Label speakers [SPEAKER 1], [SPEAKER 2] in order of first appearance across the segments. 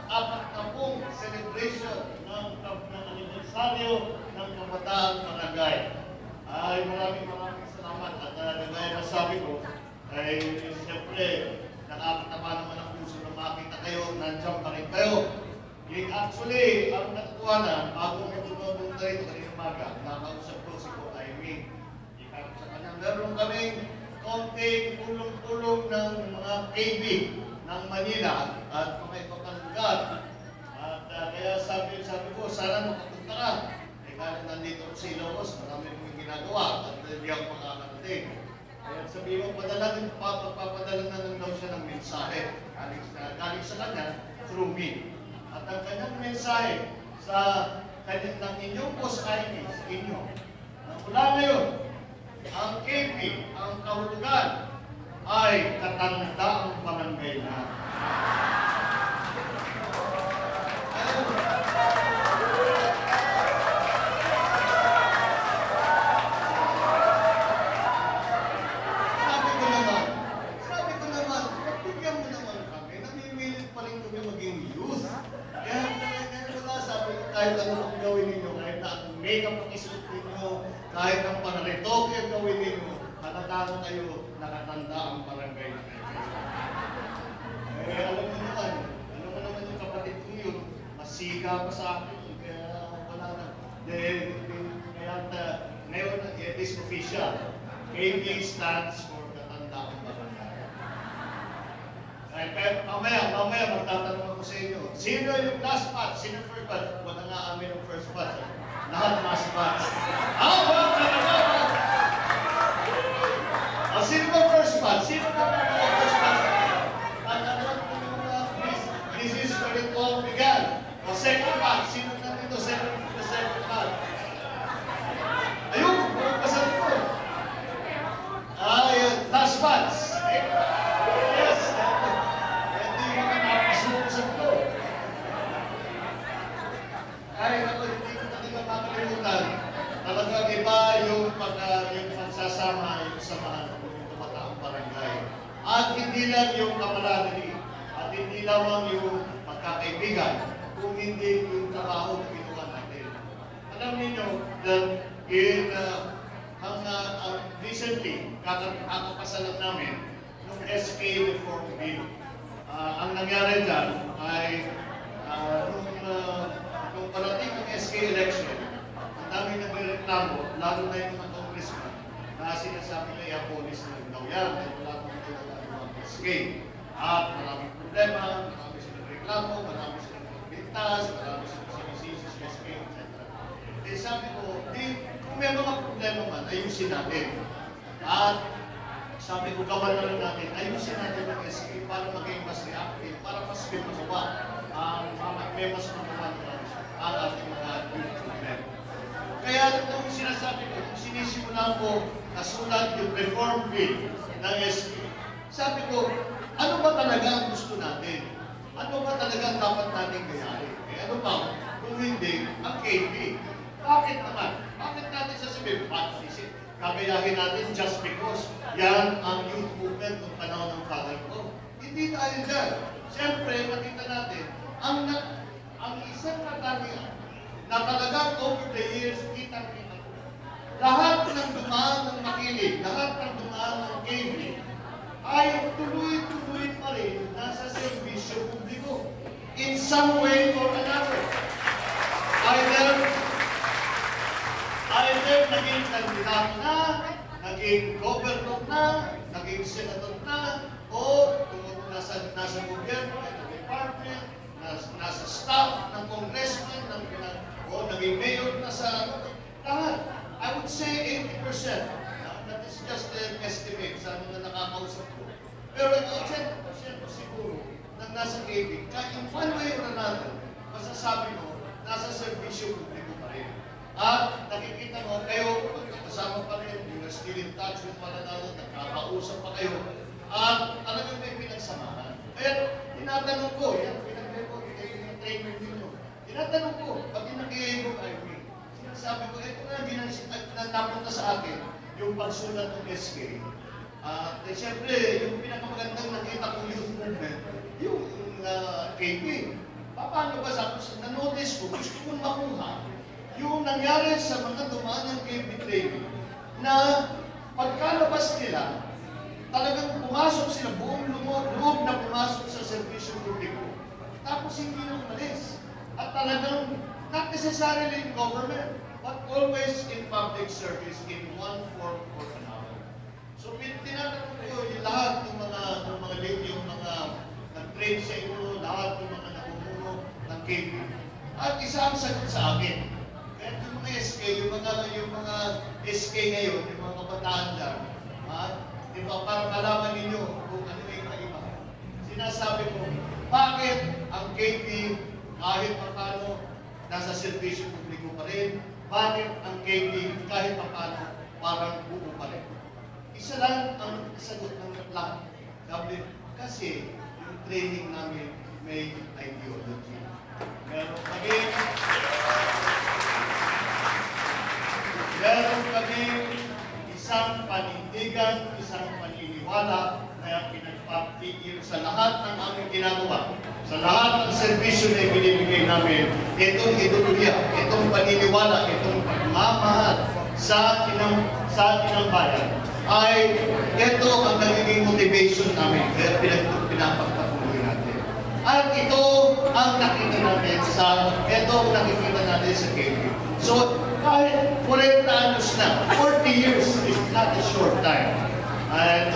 [SPEAKER 1] 40 celebration ng anibersaryo ng Kabataan Barangay. Ay maraming salamat at gaya na sabi ko, ay siyempre nakakataba naman ang puso na makita kayo, nandiyan pa rin kayo. Actually, ang natutuwanan, bago ko pumunta rito kanina umaga, nakausap ko si Ko Amy. Sa kanya, meron kaming konting tulong-tulong ng mga KB ng Manila at mga ibang lugar. At kaya sabi ko, sana makapunta ka. Kahit nandito ako sa Ilocos, marami kong ginagawa at hindi ako makakarating. Kaya sabi mo, pagpapadala na lang daw siya ng mensahe. Galing sa kanya, through me. At ang kanyang mensahe sa kanyang ng inyong boss ID, sa inyo, na mula ngayon, ang KP, ang kahulugan, ay katandaang barangay na. Sabi ko naman, pagbigyan mo naman kami, namimilit pa rin kami maging youth. Kaya wala, sabi ko, kahit ano ang gawin ninyo, kahit na ang makeup ang isuot ninyo, kahit ang panaritoke ang gawin ninyo, katatano kayo, nakatanda ang barangay na kayo. Eh, alam mo naman yung kapatid ko yun, masiga pa sa akin, kaya wala na. Kaya ngayon, it is official. KB stands for katanda ang barangay. Pero mamaya magtatanong ako sa inyo, sino yung last batch? Sino yung first batch? Wala nga amin yung first batch. Lahat last batch. Sino ba first batch? Sino ba first batch? This is where it all began. O second batch, sino nandito? Second batch. Ayun, pasabi ko. Last batch. Yes. Hindi ko napasok ko. Kahit ako, hindi ko talaga makalimutan. Talagang iba yung pagsasama, yung samahan ng Kabataang Barangay. At hindi lang yung camaraderie, at hindi lamang yung pagkakaibigan, kung hindi yung trabaho na ginawa natin. Alam niyo that recently, kakapasalan namin ng SK Reform Bill. Ang nangyari dyan ay nung parating ang SK election, ang dami nagreklamo, lalo na yung mga congressman, na sinasabi na i-abolish na daw yan, ay wala kong ginagawa ng SK. At maraming problema, marami silang reklamo, marami silang pagbintas, marami silang sinisisi sa SK, etc. Eh sabi ko, kung may mga problema man, ayusin natin. At sabi ko, gawan na lang natin, ayusin natin ang SK para maging mas reactive, para mas pinagawa may mas magawa ang ating mga youth movement. Kaya itong sinasabi ko, kung sinisimulan ko nasulat yung reform bill ng SK, sabi ko, ano ba talaga ang gusto natin? Ano ba talaga ang dapat natin gayahin? Ano ba? Kung hindi, ang KP. Bakit naman? Bakit natin sasabihin? Bakit kagayahin natin just because yan ang youth movement ng panahon ng father ko? Hindi tayo dyan. Siyempre, makita natin, ang isang katangian na talagang over the years, kitang-kita ko. Lahat ng dumaan ng makinig, lahat ng dumaan ng KB, ay tuloy-tuloy pa rin nasa servisyo publiko. In some way or another. Either naging kandidato na, naging governor na, naging senator na, o nasa gobyerno, nasa department, nasa staff ng congressman, o naging mayor na sa lahat. I would say 80%. That is just an estimate sa mga nakakausap ko. Pero 80% siguro nang nasa KB, kahit in one way or another, masasabi mo, nasa servisyo publiko pa rin. At nakikita mo, kayo, magkakasama pa rin, you are still in touch with one another, nagkakausap pa kayo, at talagang may pinagsamahan. Kaya, tinatanong ko, yan, pinag-report kayo ng trainer ninyo, tinatanong ko, pag nag-i-able IB, sinasabi ko, ito na napunta sa akin, yung pagsulat ng SK. Siyempre, yung pinakamagandang nakita kong youth movement, yung KB. paano ba na-notice ko, gusto kong makuha yung nangyari sa mga dumaan ng KB training na pagkalabas nila, talagang pumasok sila, buong loob na pumasok sa servisyo publiko. Tapos hindi na umalis. At talagang, not necessarily in government, but always in public service in one form or another. So, tinatanong ko yung lahat ng mga nag-train sa inyo, lahat ng mga namumuno ng KB. At isa ang sagot sa akin. Kaya yung mga SK, yung mga SK ngayon, yung mga kabataan dyan, diba, para malaman ninyo kung ano yung maiba. Sinasabi ko, bakit ang KB kahit paano nasa servisyo publiko pa rin? Bakit ang KB kahit paano parang buo pa rin? Isa lang ang sagot ng lahat. Sabi, kasi yung training namin may ideology. Meron kami isang panindigan, isang paniniwala na pinagpatigil sa lahat ng aming ginagawa. Sa lahat ng servisyo na ibinibigay namin, itong ideolohiya, itong paniniwala, itong pagmamahal sa ating ng bayan, ay ito ang nagiging motivation namin, kaya pinapagpatuloy natin. At ito ang nakikita natin sa KB. So, kahit 40 anos na, 40 years is not a short time. And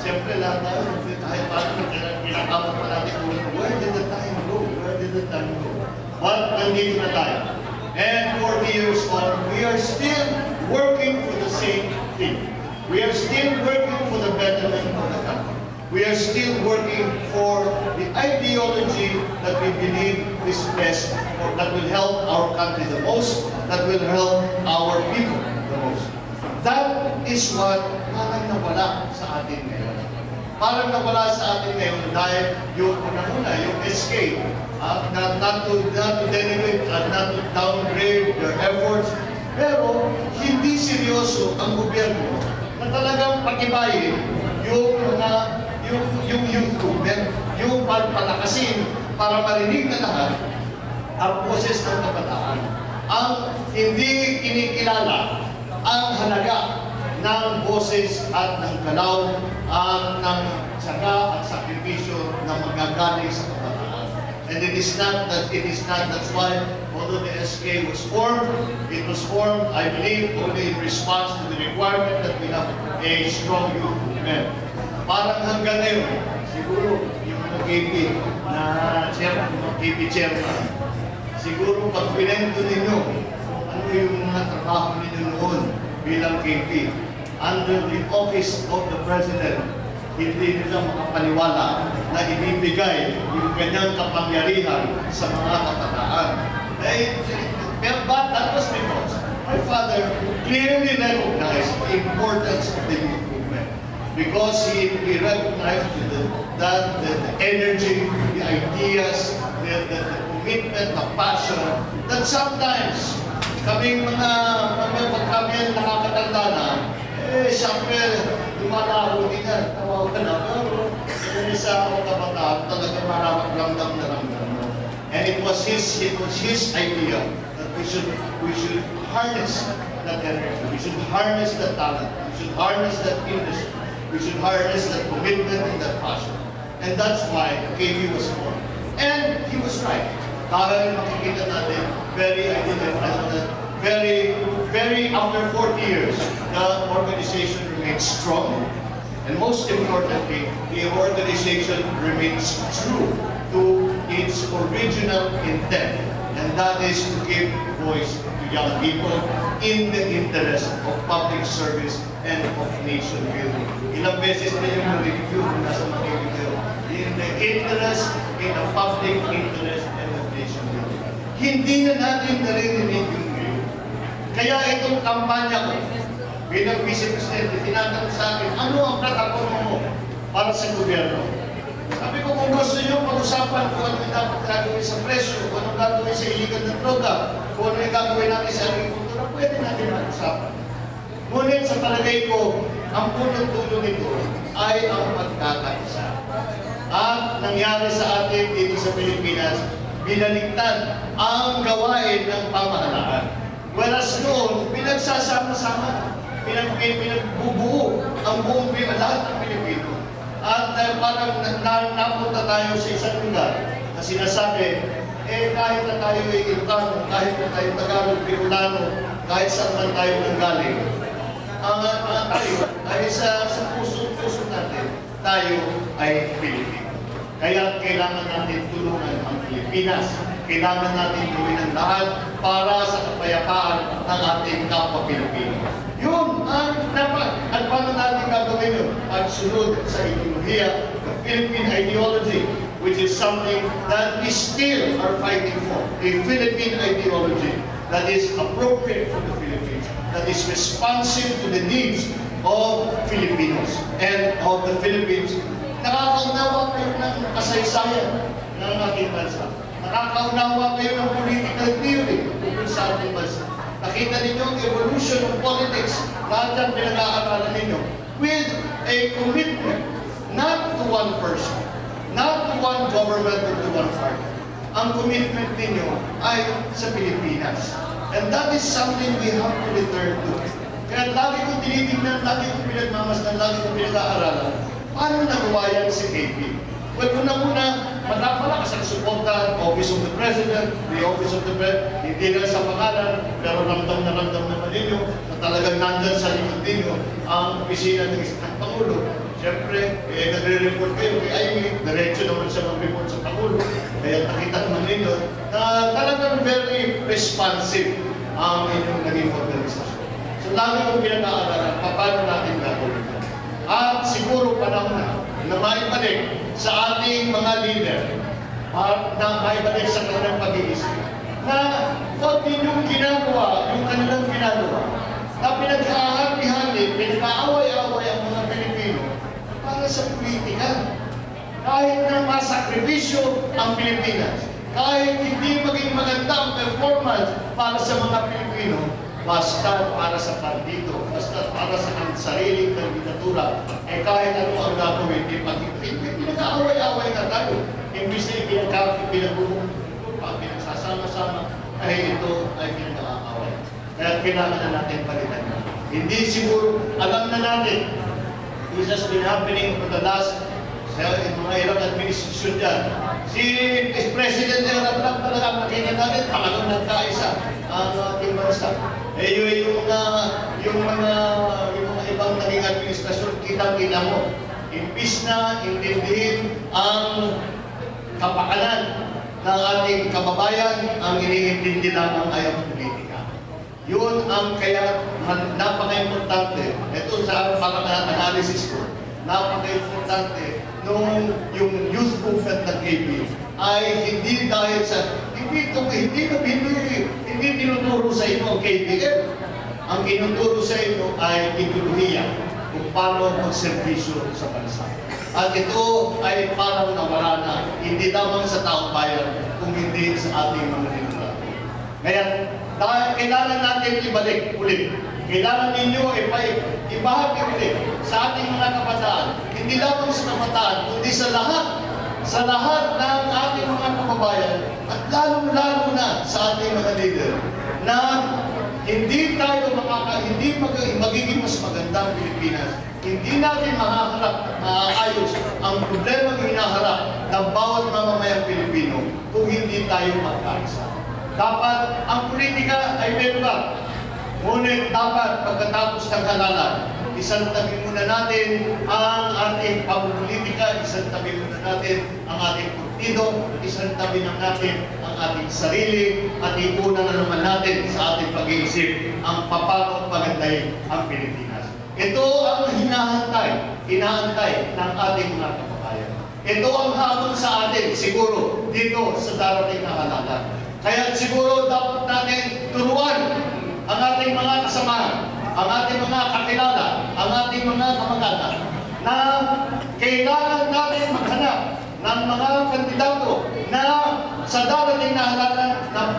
[SPEAKER 1] siyempre lang tayo, kahit paano pinakama pa natin kung where did the time go? Where did the time go? But nandito na tayo. And 40 years on, we are still working for the same thing. We are still working for the betterment of the country. We are still working for the ideology that we believe is best, or that will help our country the most, that will help our people the most. That is what parang nawala sa atin ngayon. Parang nawala sa atin ngayon dahil yung unang-una, yung SK, not to denigrate, not to downgrade their efforts, pero hindi seryoso ang gobyerno na talagang pakibayin yung youth movement, yung palakasin para marinig na lahat ang boses ng kabataan. Ang hindi kinikilala ang halaga ng boses at ng galaw at ng syaga at sakripisyo na magagaling sa kabataan. And it is not, that's why, although the SK was formed, it was formed, I believe, only in response to the requirement that we have a strong youth movement. Parang hanggang ngayon, siguro yung mga KP na chairman, mga KP chairman, siguro pag pinento ninyo kung ano yung mga trabaho ninyo noon bilang KP, under the office of the President, hindi nila makapaniwala na ibibigay yung ganyang kapangyarihan sa mga kabataan. But that was because my father clearly recognized the importance of the youth movement. Because he recognized that the energy, the ideas, the commitment, the passion, that sometimes kaming pag kami nakakatanda na, siyempre, lumalaho din yan, tawagan na, pero isa ako kabataan, talaga ramdam na ramdam. And it was his idea that we should harness that energy, we should harness that talent, we should harness that industry, we should harness that commitment and that passion. And that's why KB was formed. And he was right. Dahil makikita natin, very after 40 years, the organization remains strong. And most importantly, the organization remains true to its original intent. And that is to give voice to young people in the interest of public service and of nation building. Ilang beses na yung review nasa mga review. In the interest, in the public interest and of nation building. Hindi na natin naririnig yung ngayon. Kaya itong kampanya ko, bilang Vice Presidente, tinatanong sa akin, ano ang plataforma mo para sa gobyerno? Sabi ko, kung gusto nyo pag-usapan kung ano yung dapat gagawin sa presyo, kung ano gagawin sa iligan ng droga, kung ano yung gagawin natin sa agrikultura, pwede natin mag-usapan. Ngunit sa palagay ko, ang punong-tulo nito ay ang pagkakaisa. At nangyari sa atin dito sa Pilipinas, binaliktad ang gawain ng pamahalaan. Whereas noon, pinagsasama-sama, pinagbubuo ang buong lahat ng Pilipino. At parang napunta tayo sa isang lugar na sinasabi, kahit na tayo ay Ilocano, kahit na tayo Tagalog, Bicolano, kahit saan man tayo nanggaling, tayo ay sa puso natin, tayo ay Pilipino. Kaya kailangan natin tulungan ang Pilipinas. Kailangan natin gawin ang lahat para sa kapayapaan ng ating kapwa Pilipino. Yun ang dapat. At paano natin gagawin yun? Pagsunod sa ideolohiya, the Philippine ideology, which is something that we still are fighting for. A Philippine ideology that is appropriate for the Philippines, that is responsive to the needs of Filipinos and of the Philippines. Nakakaunawa kayo ng kasaysayan ng ating bansa. Nakakaunawa kayo ng political theory tungkol sa ating bansa. Nakita ninyo ang evolution of politics, lahat yan pinag-aaralan ninyo, with a commitment not to one person, not to one government or to one party. Ang commitment ninyo ay sa Pilipinas. And that is something we have to return to. Kaya lagi kong tinitignan, lagi kong pinagmamasdan, lagi kong pinag-aaralan. Paano nagawa yan si KP? Well, una-una, malakas ang suporta, Office of the President, the Office of the President, hindi lang sa pangalan, pero ramdam naman ninyo na talagang nandyan sa likod ninyo ang opisina ng isang Pangulo. Siyempre, nagre-report kayo kay Amy, diretso naman siya mag-report sa Pangulo. Kaya nakita naman ninyo na talagang very responsive ang inyong naging organisasyon. So, lagi kong pinag-aaralan, paano natin gagawin ito? At siguro panahon na maibalik sa ating mga leader, na maibalik sa kanilang pag-iisip, na huwag ninyong ginagawa yung kanilang ginagawa, na pinag-ahati-hati, pinag-aaway-away ang mga Pilipino para sa politika. Kahit na masakripisyo ang Pilipinas, kahit hindi maging maganda ang performance para sa mga Pilipino, basta para sa partido, basta para sa sariling kandidatura, kahit ano ang gagawin, pinag-aaway-aaway na tayo. Imbis na pinagsasama-sama, ay ito ay pinag-aaway. Kaya kailangan na natin palitan. Hindi siguro, alam na natin, this has been happening for the last mga ilang administrasyon dyan. Si President Erap lang talaga makita natin, talagang nagkaisa ang ating bansa. Yung mga ibang naging administrasyon, kita-kita mo. Imbis na intindihin ang kapakanan ng ating kababayan, ang iniintindi lamang ay ang politika. Yun ang kaya napaka-importante. Ito sa parang analysis ko, napaka-importante nung yung youth movement ng KB ay hindi dahil sa hindi tinuturo sa inyo ang KBM. Ang tinuturo sa inyo ay ideolohiya kung paano magservisyo sa bansa. At ito ay parang nawala na, hindi lamang sa taong bayan, kung hindi sa ating mga linulat. Kaya kailangan natin ibalik ulit. Kailangan ninyo ibahagi ulit sa ating mga kabataan. Hindi lamang sa kabataan, kundi sa lahat ng ating mga kababayan at lalong-lalo na sa ating mga leader na hindi magiging mas maganda ang Pilipinas. Hindi natin maaayos ang problema ng hinaharap ng bawat mamamayang Pilipino kung hindi tayo magkaisa. Dapat ang politika ay meron. Ngunit dapat pagkatapos ng halalan, isang tabi muna natin ang ating pamumulitika, isang tabi muna natin ang ating partido, isang tabi na natin ang ating sarili, at iuna na naman natin sa ating pag-iisip ang paano pagandahin ang Pilipinas. Ito ang inaantay ng ating mga kababayan. Ito ang hamon sa atin, siguro, dito sa darating na halalan. Kaya siguro dapat natin turuan ang ating mga kasamahan, ang ating mga kakilala, ang ating mga kamag-anak, na kailangan natin maghanap ng mga kandidato na sa darating na halalan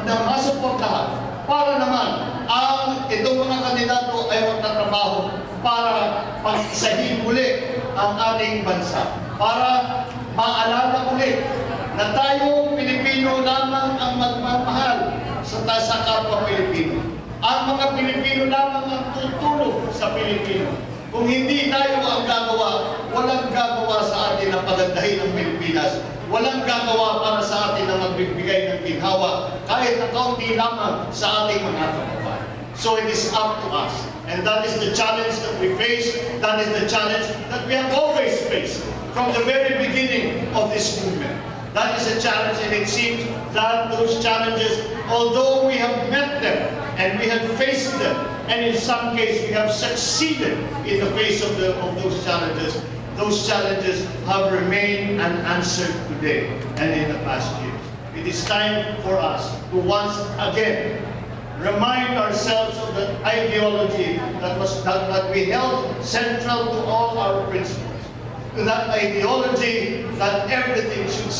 [SPEAKER 1] na masuportahan para naman ang itong mga kandidato ay magtatrabaho para pag-isahin uli ang ating bansa, para maalala ulit na tayo Pilipino lamang ang magmamahal sa kapwa Pilipino. Ang mga Pilipino lamang ang tutulong sa Pilipino. Kung hindi tayo ang gagawa, walang gagawa sa atin ang pagandahin ng Pilipinas. Walang gagawa para sa atin na magbibigay ng ginhawa kahit na kaunti lamang sa ating mga kababayan. So it is up to us. And that is the challenge that we face. That is the challenge that we have always faced from the very beginning of this movement. That is a challenge, and it seems that those challenges, although we have met them and we have faced them, and in some cases we have succeeded in the face of those challenges have remained unanswered today and in the past years. It is time for us to once again remind ourselves of the ideology that we held central to all our principles. To that ideology that everything should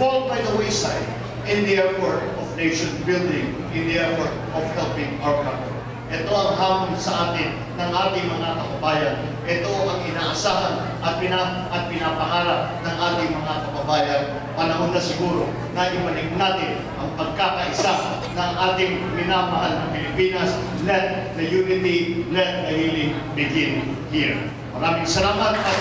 [SPEAKER 1] fall by the wayside in the effort of nation building, in the effort of helping our country. Ito ang hamon sa atin ng ating mga kababayan. Ito ang inaasahan at pinapangarap ng ating mga kababayan. Panahon na siguro na ibalik natin ang pagkakaisa ng ating minamahal na Pilipinas. Let the unity, let the healing begin here. Maraming salamat at